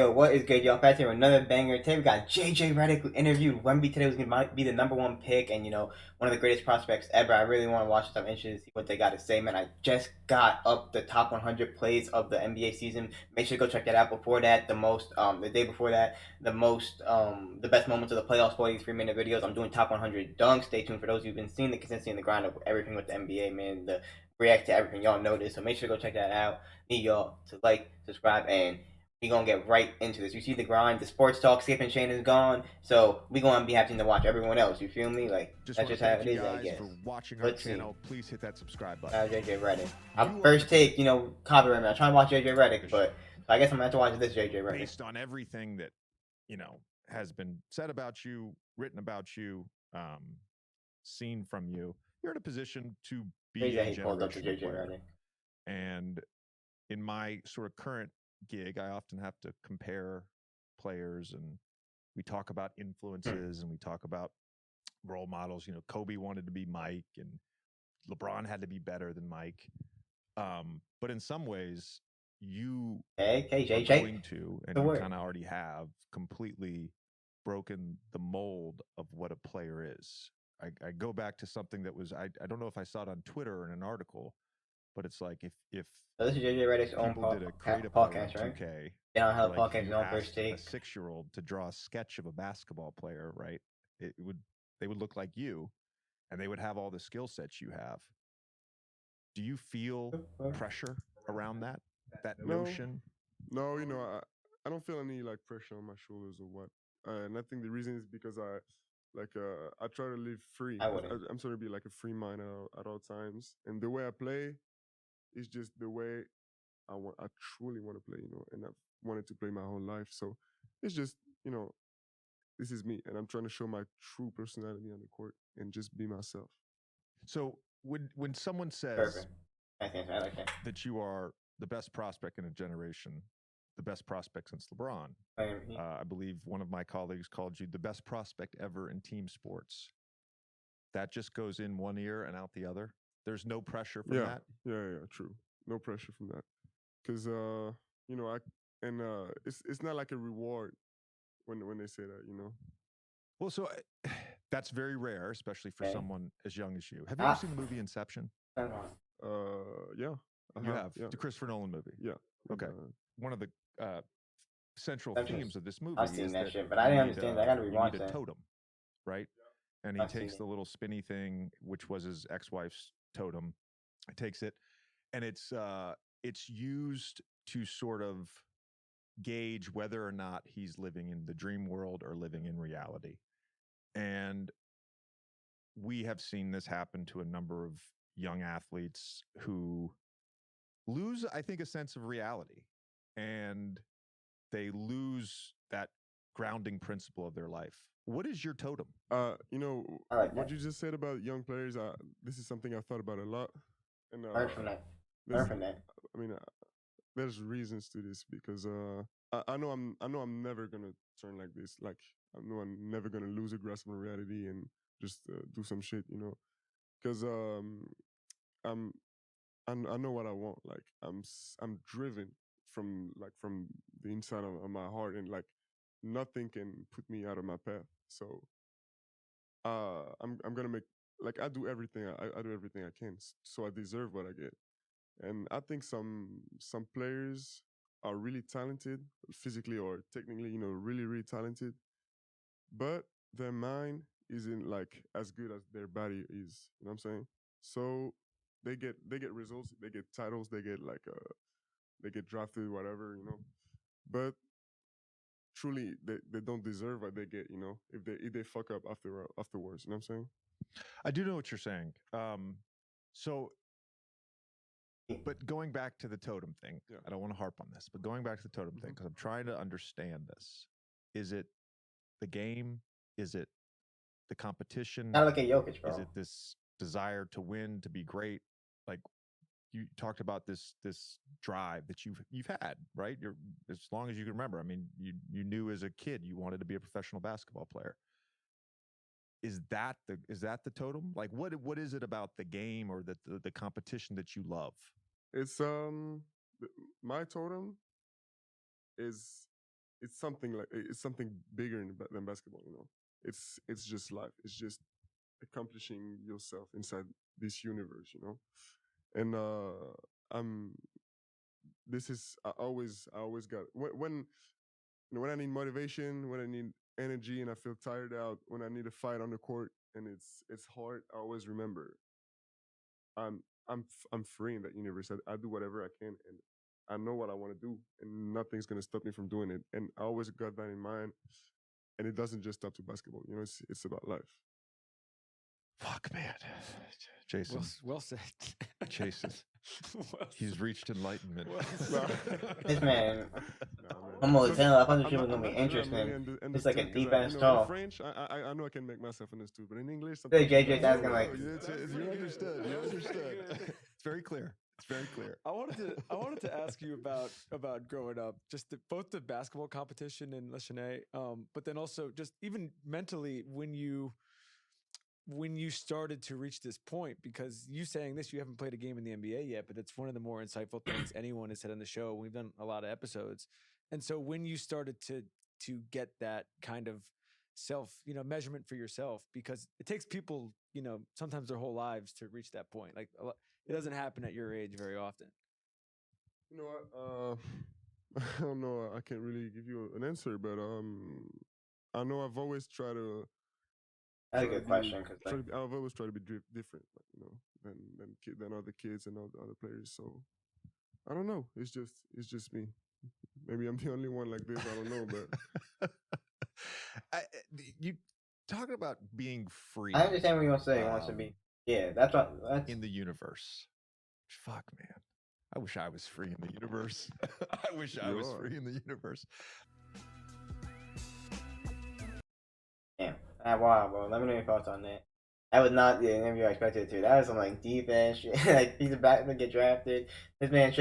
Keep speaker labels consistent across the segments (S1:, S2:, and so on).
S1: Yo, what is good, y'all? Back here with another banger. Today we got JJ Redick who interviewed Wemby today. Was gonna be the #1 pick and one of the greatest prospects ever. I really want to watch this. I'm interested to see what they got to say, man. I just got up the top 100 plays of the NBA season. Make sure to go check that out. Before that, the day before that, the best moments of the playoffs. 43-minute videos. I'm doing top 100 dunks. Stay tuned for those who've been seeing the consistency in the grind of everything with the NBA, man. The react to everything, y'all know this. So make sure to go check that out. Need y'all to like, subscribe, and we gonna get right into this. You see the grind, the sports talk, Skip and Shane is gone, so we gonna be having to watch everyone else. You feel me? Like that's just how it is, I guess.
S2: For watching our
S1: Let's see.
S2: channel, please hit that subscribe button.
S1: JJ Redick. First take, copyright me. I'm trying to watch JJ Redick, but so I guess I'm gonna have to watch this JJ Redick.
S2: Based on everything that has been said about you, written about you, seen from you, you're in a position to be a generational player. And in my sort of current gig, I often have to compare players, and we talk about influences and we talk about role models. Kobe wanted to be Mike, and LeBron had to be better than Mike. But in some ways, you are going to, and you kind of already have, completely broken the mold of what a player is. I go back to something that was, I don't know if I saw it on Twitter or in an article, but it's like if
S1: so this is JJ Redick's own podcast, right?
S2: 2K,
S1: Yeah, how podcast is on first take.
S2: A 6-year-old to draw a sketch of a basketball player, right? They would look like you, and they would have all the skill sets you have. Do you feel pressure around that notion?
S3: No, I don't feel any like pressure on my shoulders or what. And I think the reason is because I try to live free. I'm trying to be like a free mind at all times, and the way I play is just the way I want. I truly want to play, and I've wanted to play my whole life. So it's just, this is me, and I'm trying to show my true personality on the court and just be myself.
S2: So when someone says that you are the best prospect in a generation, the best prospect since LeBron, I believe one of my colleagues called you the best prospect ever in team sports. That just goes in one ear and out the other. There's no pressure from that.
S3: Yeah, true. No pressure from that, because it's not like a reward when they say that.
S2: Well, so that's very rare, especially for someone as young as you. Have you ever seen the movie Inception?
S3: Yeah.
S2: You have? The Christopher Nolan movie?
S3: Yeah.
S2: Okay. One of the central themes of this movie
S1: I've seen
S2: is
S1: that
S2: that
S1: shit, but I didn't understand that. I gotta rewatch
S2: that. Totem, right? And he takes the little spinny thing, which was his ex-wife's totem. He takes it, and it's used to sort of gauge whether or not he's living in the dream world or living in reality. And we have seen this happen to a number of young athletes who lose, I think, a sense of reality, and they lose that grounding principle of their life. What is your totem?
S3: What you just said about young players, this is something I thought about a lot. And
S1: learn from that.
S3: I mean, there's reasons to this, because I know I'm never gonna turn like this. Like, I know I'm never gonna lose a grasp of reality and just do some shit, because I know what I want. Like, I'm driven from the inside of my heart, and like nothing can put me out of my path. So I'm gonna make, like, I do everything I do everything I can, so I deserve what I get. And I think some players are really talented, physically or technically, really, really talented, but their mind isn't like as good as their body is. You know what I'm saying? So they get results, they get titles, they get like they get drafted, whatever, But truly, they don't deserve what they get, if they fuck up afterwards. You know what I'm saying?
S2: I do know what you're saying. But going back to the totem thing, I don't want to harp on this, but going back to the totem thing, because I'm trying to understand this. Is it the game? Is it the competition?
S1: Not like a Jokic, bro.
S2: Is it this desire to win, to be great? Like, you talked about this drive that you've had, right? You're, as long as you can remember. I mean, you knew as a kid you wanted to be a professional basketball player. Is that the totem? Like, what is it about the game or the competition that you love?
S3: It's my totem is it's something like it's something bigger than basketball. It's just life. It's just accomplishing yourself inside this universe. And I'm this is I always got when I need motivation, when I need energy, and I feel tired out, when I need a fight on the court, and it's hard. I always remember I'm free in that universe. I do whatever I can, and I know what I want to do, and nothing's gonna stop me from doing it. And I always got that in mind. And it doesn't just stop to basketball. It's about life.
S2: Fuck, man. Jason.
S4: Well said.
S2: Jason. He's reached enlightenment.
S1: This man.
S3: Nah, man.
S1: Almost
S3: Because
S1: 10. I thought
S3: I'm
S1: this shit was
S3: not-
S1: gonna be
S3: I'm not
S1: interesting.
S3: really
S1: It's like a
S3: understand, 'cause
S1: deep ass
S3: in
S1: talk.
S3: French, I know I can make myself understood, but in English,
S1: Hey,
S3: sometimes
S1: JJ's asking like,
S2: You understood. You understood. It's very clear. It's very clear.
S4: I wanted to ask you about growing up, just both the basketball competition in Le Chenet, but then also just even mentally when you started to reach this point, because you saying this, you haven't played a game in the NBA yet, but it's one of the more insightful things anyone has said on the show. We've done a lot of episodes. And so when you started to get that kind of self, measurement for yourself, because it takes people, sometimes their whole lives to reach that point. Like it doesn't happen at your age very often.
S3: You know what? I don't know. I can't really give you an answer, but I know I've always tried to.
S1: that's a good question. Cause like,
S3: I've always tried to be different, than other kids and other players. So I don't know. It's just me. Maybe I'm the only one like this. I don't know, but
S2: you talking about being free.
S1: I understand what you want to say. He wants to be. Yeah, that's
S2: in the universe. Fuck, man. I wish I was free in the universe. I wish I was free in the universe.
S1: Damn. Wow, bro. Let me know your thoughts on that. That was not the interview I expected it to. That was some like deep ass shit. Like he's about to get drafted. This man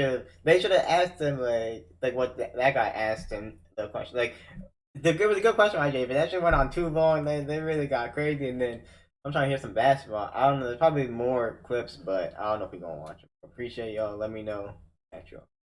S1: they should have asked him like what that guy asked him the question. Like it was a good question, IJ, but that shit went on too long. They really got crazy, and then I'm trying to hear some basketball. I don't know. There's probably more clips, but I don't know if we're gonna watch them. Appreciate y'all. Let me know. At y'all.